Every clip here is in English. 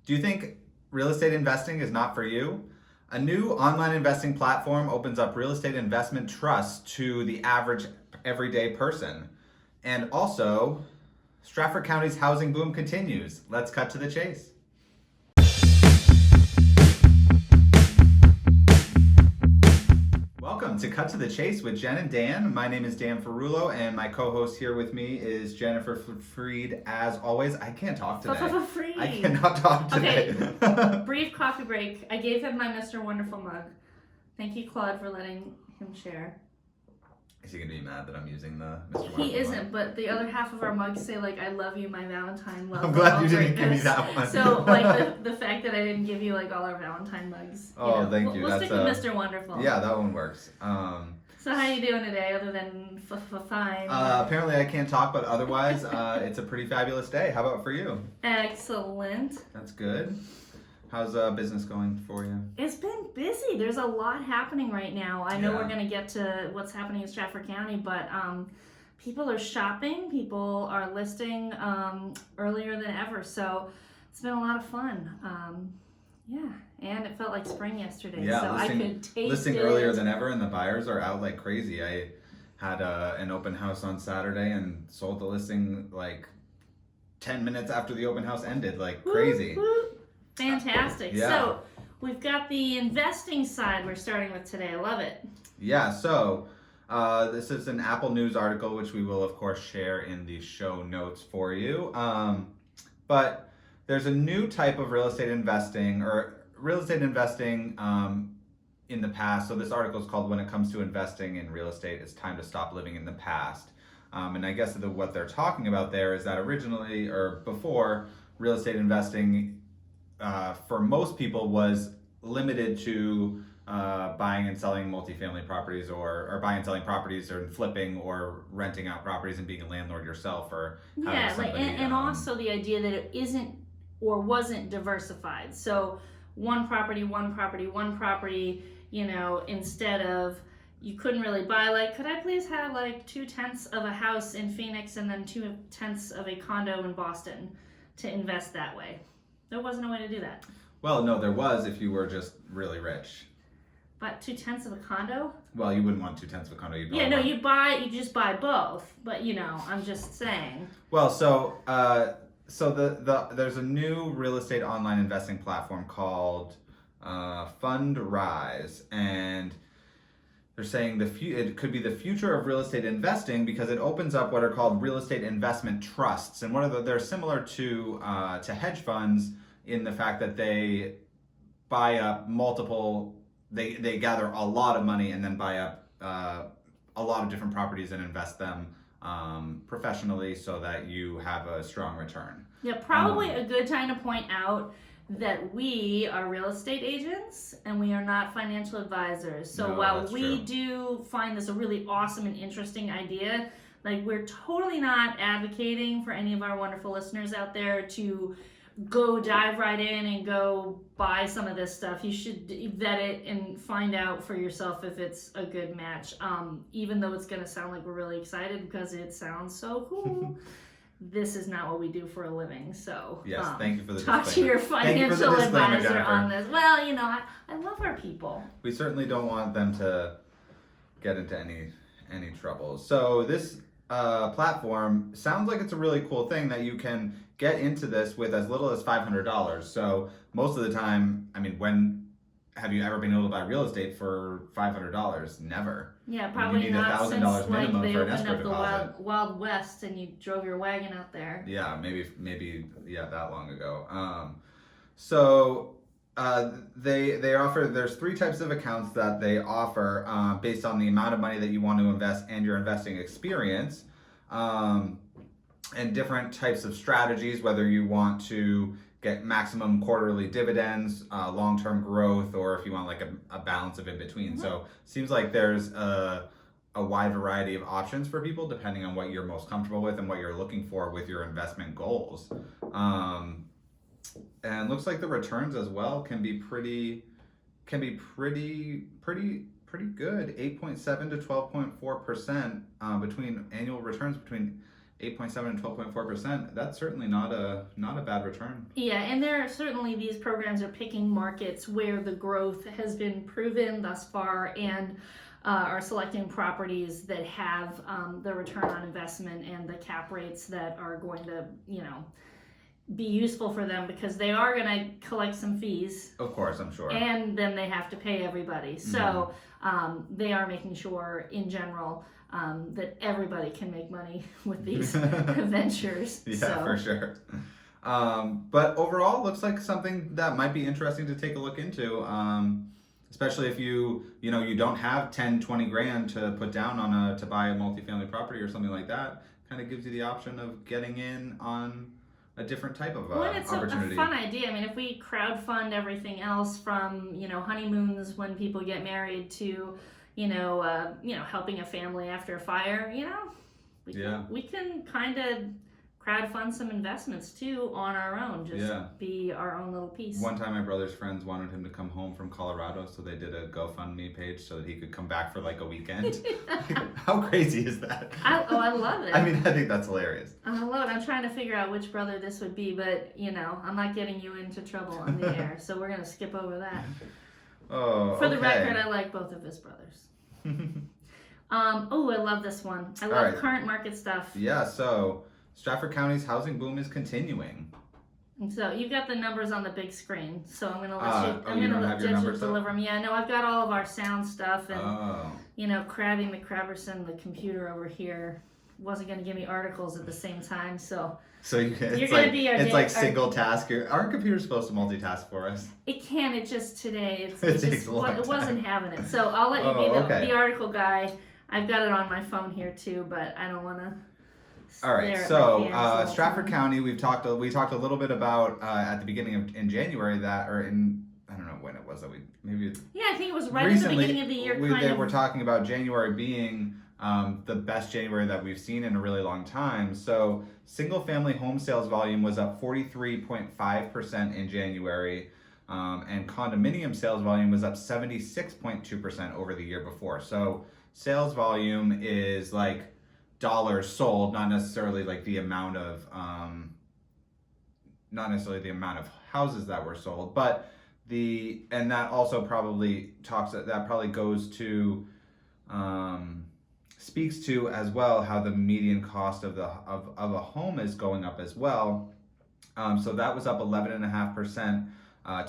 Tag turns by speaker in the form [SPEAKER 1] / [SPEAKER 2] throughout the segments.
[SPEAKER 1] Do you think real estate investing is not for you? A new online investing platform opens up real estate investment trust to the average everyday person. And also, Strafford County's housing boom continues. Let's cut to the chase. Welcome to Cut to the Chase with Jen and Dan. My name is Dan Ferullo, and my co-host here with me is Jennifer Freed. As always, I can't talk today. I cannot talk today.
[SPEAKER 2] Okay, brief coffee break. I gave him my Mr. Wonderful mug. Thank you, Claude, for letting him share.
[SPEAKER 1] Is he going to be mad that I'm using the Mr. Wonderful
[SPEAKER 2] He isn't,
[SPEAKER 1] mug?
[SPEAKER 2] But the other half of our mugs say, like, I love you, my Valentine love.
[SPEAKER 1] I'm glad you didn't give me that one.
[SPEAKER 2] So, like, the fact that I didn't give you, like, all our Valentine mugs.
[SPEAKER 1] Oh, thank you.
[SPEAKER 2] We'll stick with Mr. Wonderful.
[SPEAKER 1] Yeah, that one works.
[SPEAKER 2] So how you doing today, other than fine?
[SPEAKER 1] Apparently I can't talk, but otherwise, it's a pretty fabulous day. How about for you?
[SPEAKER 2] Excellent.
[SPEAKER 1] That's good. How's business going for you?
[SPEAKER 2] It's been busy. There's a lot happening right now. I know
[SPEAKER 1] Yeah.
[SPEAKER 2] we're going to get to what's happening in Strafford County, but people are shopping. People are listing earlier than ever. So it's been a lot of fun. Yeah, and it felt like spring yesterday.
[SPEAKER 1] Yeah,
[SPEAKER 2] so I could taste
[SPEAKER 1] listing
[SPEAKER 2] it.
[SPEAKER 1] earlier than ever, and the buyers are out like crazy. I had an open house on Saturday and sold the listing like 10 minutes after the open house ended, like crazy.
[SPEAKER 2] Whoop, whoop. Fantastic.
[SPEAKER 1] Yeah.
[SPEAKER 2] So we've got the investing side we're starting with today. I love it.
[SPEAKER 1] Yeah, so this is an Apple News article, which we will, of course, share in the show notes for you. But there's a new type of real estate investing, in the past. So this article is called "When It Comes to Investing in Real Estate, It's Time to Stop Living in the Past." And I guess what they're talking about there is that originally, or before, real estate investing for most people was limited to buying and selling multifamily properties, or buying and selling properties, or flipping or renting out properties and being a landlord yourself, or
[SPEAKER 2] yeah, like, and also the idea that it isn't or wasn't diversified. So one property, instead of, you couldn't really buy, like, could I please have like 2/10 of a house in Phoenix and then 2/10 of a condo in Boston to invest that way. There wasn't a way to do that.
[SPEAKER 1] Well, no, there was if you were just really rich.
[SPEAKER 2] But 2/10 of a condo?
[SPEAKER 1] Well, you wouldn't want 2/10 of a condo.
[SPEAKER 2] You just buy both. But I'm just saying.
[SPEAKER 1] Well, so there's a new real estate online investing platform called Fundrise, and they're saying it could be the future of real estate investing because it opens up what are called real estate investment trusts, and they're similar to hedge funds in the fact that they buy up multiple. They gather a lot of money and then buy up a lot of different properties and invest them professionally so that you have a strong return.
[SPEAKER 2] Yeah, probably a good time to point out that we are real estate agents and we are not financial advisors. So while we do find this a really awesome and interesting idea, like, we're totally not advocating for any of our wonderful listeners out there to go dive right in and go buy some of this stuff. You should vet it and find out for yourself if it's a good match. Even though it's going to sound like we're really excited because it sounds so cool. This is not what we do for a living. So
[SPEAKER 1] yes, thank you for the
[SPEAKER 2] talk
[SPEAKER 1] disclaimer.
[SPEAKER 2] to your financial advisor
[SPEAKER 1] Jennifer.
[SPEAKER 2] on this. Well, I love our people.
[SPEAKER 1] We certainly don't want them to get into any trouble. So this platform sounds like it's a really cool thing that you can get into this with as little as $500. So most of the time, when have you ever been able to buy real estate for $500? Never.
[SPEAKER 2] Yeah, probably
[SPEAKER 1] you need
[SPEAKER 2] $1,000
[SPEAKER 1] $1,000
[SPEAKER 2] since, like,
[SPEAKER 1] minimum
[SPEAKER 2] they
[SPEAKER 1] for an
[SPEAKER 2] opened
[SPEAKER 1] escrow
[SPEAKER 2] up the
[SPEAKER 1] deposit.
[SPEAKER 2] Wild West and you drove your wagon out there.
[SPEAKER 1] Yeah, maybe that long ago. So they offer. There's 3 types of accounts that they offer based on the amount of money that you want to invest and your investing experience. And different types of strategies, whether you want to get maximum quarterly dividends, long-term growth, or if you want like a balance of in between.
[SPEAKER 2] Mm-hmm.
[SPEAKER 1] So seems like there's a wide variety of options for people depending on what you're most comfortable with and what you're looking for with your investment goals. And looks like the returns as well can be pretty good, 8.7 to 12.4% between annual returns between 8.7 and 12.4%. That's certainly not a bad return.
[SPEAKER 2] Yeah, and there are certainly these programs are picking markets where the growth has been proven thus far, and are selecting properties that have the return on investment and the cap rates that are going to, be useful for them, because they are going to collect some fees.
[SPEAKER 1] Of course, I'm sure.
[SPEAKER 2] And then they have to pay everybody. So they are making sure, in general, that everybody can make money with these ventures.
[SPEAKER 1] Yeah, for sure. But overall, looks like something that might be interesting to take a look into. Especially if you don't have 10, 20 grand to put down to buy a multifamily property or something like that. Kind of gives you the option of getting in on a different type of
[SPEAKER 2] it's
[SPEAKER 1] opportunity.
[SPEAKER 2] A fun idea. I mean, if we crowdfund everything else from, honeymoons when people get married to, helping a family after a fire, we can kind of crowdfund some investments too on our own, be our own little piece.
[SPEAKER 1] One time my brother's friends wanted him to come home from Colorado, so they did a GoFundMe page so that he could come back for like a weekend. How crazy is that?
[SPEAKER 2] I love it.
[SPEAKER 1] I mean, I think that's hilarious.
[SPEAKER 2] I love it. I'm trying to figure out which brother this would be, but I'm not getting you into trouble on the air, so we're going to skip over that. For the record, I like both of his brothers. I love this one. I love current market stuff.
[SPEAKER 1] Yeah, so Strafford County's housing boom is continuing.
[SPEAKER 2] And so you've got the numbers on the big screen, so I'm going to let you deliver them. Yeah, no, I've got all of our sound stuff, and Krabby McCrabberson, the computer over here, wasn't going to give me articles at the same time, so
[SPEAKER 1] it's like single task. Our computer's supposed to multitask for us.
[SPEAKER 2] It can. It just today
[SPEAKER 1] it
[SPEAKER 2] wasn't having it. So I'll let you be the article guy. I've got it on my phone here too, but I don't want to.
[SPEAKER 1] All right, so Strafford County, we talked a little bit about at the beginning in January I don't know when it was that
[SPEAKER 2] I think it was right at the beginning of the year.
[SPEAKER 1] They were talking about January being the best January that we've seen in a really long time. So single family home sales volume was up 43.5% in January, and condominium sales volume was up 76.2% over the year before. So sales volume is like dollars sold, not necessarily like the amount of houses that were sold, but and that also probably goes to speaks to as well how the median cost of a home is going up as well. So that was up 11.5%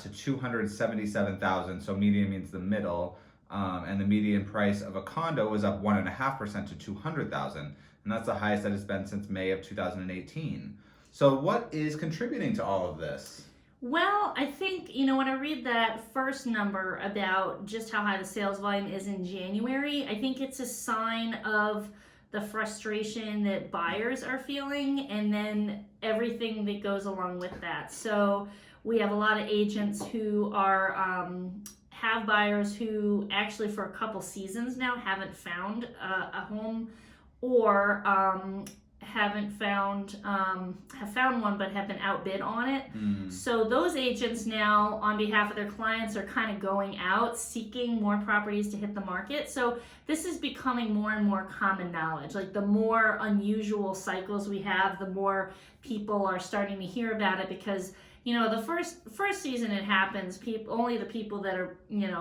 [SPEAKER 1] to $277,000. So median means the middle. And the median price of a condo was up 1.5% to $200,000, and that's the highest that it's been since May of 2018. So what is contributing to all of this?
[SPEAKER 2] Well, I think, when I read that first number about just how high the sales volume is in January, I think it's a sign of the frustration that buyers are feeling, and then everything that goes along with that. So we have a lot of agents who are have buyers who actually for a couple seasons now haven't found a home, or have found one but have been outbid on it. So those agents now, on behalf of their clients, are kind of going out seeking more properties to hit the market. So this is becoming more and more common knowledge. Like the more unusual cycles we have, the more people are starting to hear about it, because the first season it happens, only the people that are,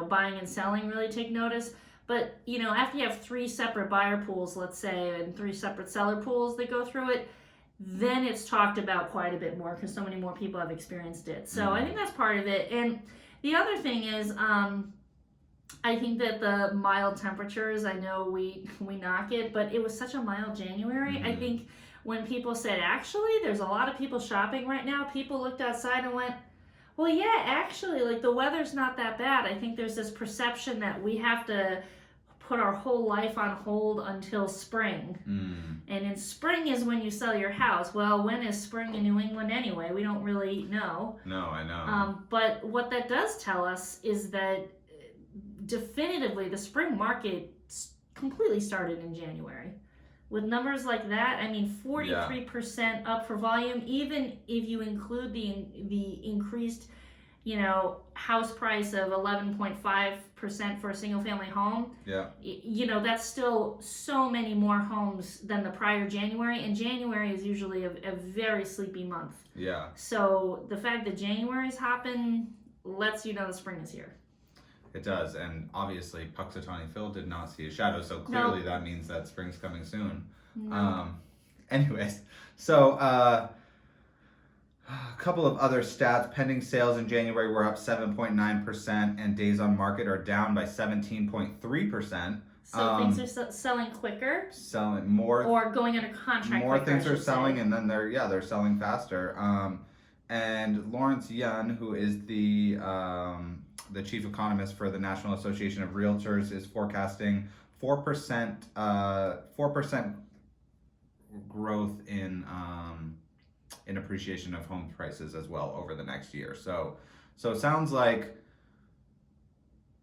[SPEAKER 2] buying and selling really take notice. But, after you have 3 separate buyer pools, let's say, and 3 separate seller pools that go through it, then it's talked about quite a bit more because so many more people have experienced it. So I think that's part of it. And the other thing is, I think that the mild temperatures, I know we knock it, but it was such a mild January. I think when people said, actually, there's a lot of people shopping right now, people looked outside and went, well, yeah, actually, like the weather's not that bad. I think there's this perception that we have to put our whole life on hold until spring. And in spring is when you sell your house. Well, when is spring in New England anyway? We don't really know.
[SPEAKER 1] No, I know.
[SPEAKER 2] But what that does tell us is that definitively the spring market completely started in January. With numbers like that, 43% up for volume, even if you include the increased house price of 11.5% for a single family home,
[SPEAKER 1] Yeah.
[SPEAKER 2] That's still so many more homes than the prior January, and January is usually a very sleepy month.
[SPEAKER 1] Yeah.
[SPEAKER 2] So the fact that January's hopping lets you know the spring is here.
[SPEAKER 1] It does, and obviously Puxatawny Phil did not see a shadow, so clearly that means that spring's coming soon. Anyways, so a couple of other stats. Pending sales in January were up 7.9%, and days on market are down by 17.3%.
[SPEAKER 2] So things are selling quicker,
[SPEAKER 1] selling more,
[SPEAKER 2] or going under contract.
[SPEAKER 1] More
[SPEAKER 2] quicker,
[SPEAKER 1] things are selling, and then they're selling faster. And Lawrence Yun, who is the chief economist for the National Association of Realtors, is forecasting 4% growth in appreciation of home prices as well over the next year. So it sounds like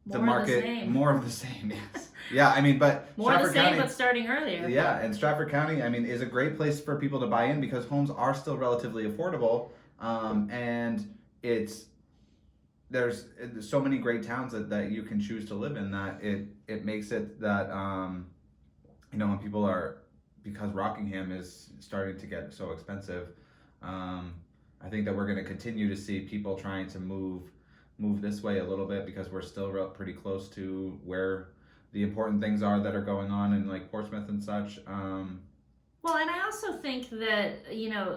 [SPEAKER 1] the market more of the same. Yes. Yeah, I mean, but
[SPEAKER 2] more
[SPEAKER 1] Strafford
[SPEAKER 2] of the same,
[SPEAKER 1] County,
[SPEAKER 2] but starting earlier.
[SPEAKER 1] Yeah, and Strafford County, I mean, is a great place for people to buy in because homes are still relatively affordable, and there's so many great towns that you can choose to live in that it makes it that when people are, because Rockingham is starting to get so expensive, I think that we're going to continue to see people trying to move this way a little bit because we're still pretty close to where the important things are that are going on in like Portsmouth and such.
[SPEAKER 2] Well, and I also think that,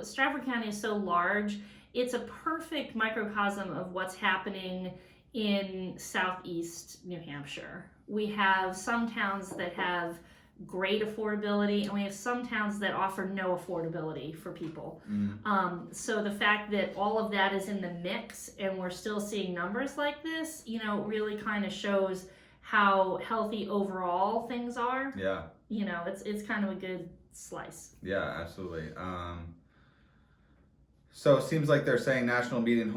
[SPEAKER 2] Strafford County is so large, it's a perfect microcosm of what's happening in southeast New Hampshire. We have some towns that have great affordability, and we have some towns that offer no affordability for people. So the fact that all of that is in the mix and we're still seeing numbers like this, really kind of shows how healthy overall things are.
[SPEAKER 1] Yeah.
[SPEAKER 2] It's kind of a good slice.
[SPEAKER 1] Yeah, absolutely. So it seems like they're saying national median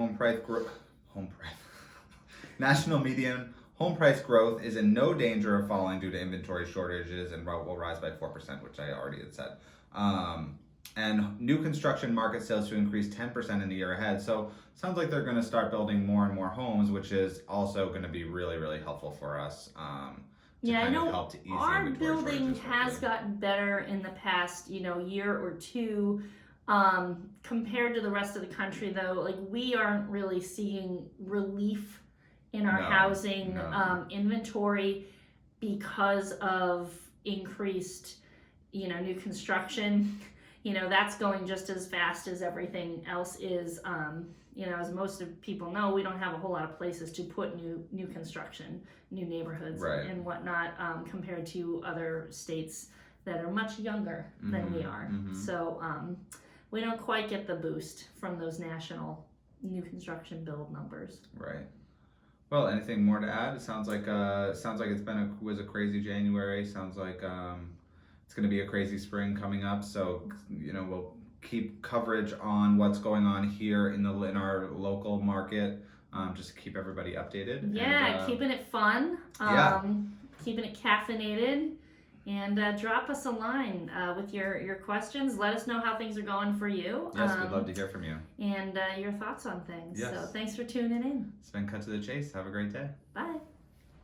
[SPEAKER 1] national median home price growth is in no danger of falling due to inventory shortages and will rise by 4%, which I already had said. And new construction market sales to increase 10% in the year ahead. So it sounds like they're going to start building more and more homes, which is also going to be really, really helpful for us.
[SPEAKER 2] I know our building has gotten better in the past, year or two. Compared to the rest of the country, though, like we aren't really seeing relief in our housing inventory because of increased, new construction. That's going just as fast as everything else is. As most of people know, we don't have a whole lot of places to put new construction, new neighborhoods, and whatnot, compared to other states that are much younger than we are. So we don't quite get the boost from those national new construction build numbers.
[SPEAKER 1] Right. Well, anything more to add? It sounds like was a crazy January. Sounds like it's going to be a crazy spring coming up. So we'll keep coverage on what's going on here in our local market. Just keep everybody updated.
[SPEAKER 2] Yeah, and, keeping it fun. Keeping it caffeinated. And drop us a line with your questions. Let us know how things are going for you.
[SPEAKER 1] Yes, we'd love to hear from you.
[SPEAKER 2] And your thoughts on things.
[SPEAKER 1] Yes.
[SPEAKER 2] So thanks for tuning in.
[SPEAKER 1] It's been Cut to the Chase. Have a great day.
[SPEAKER 2] Bye.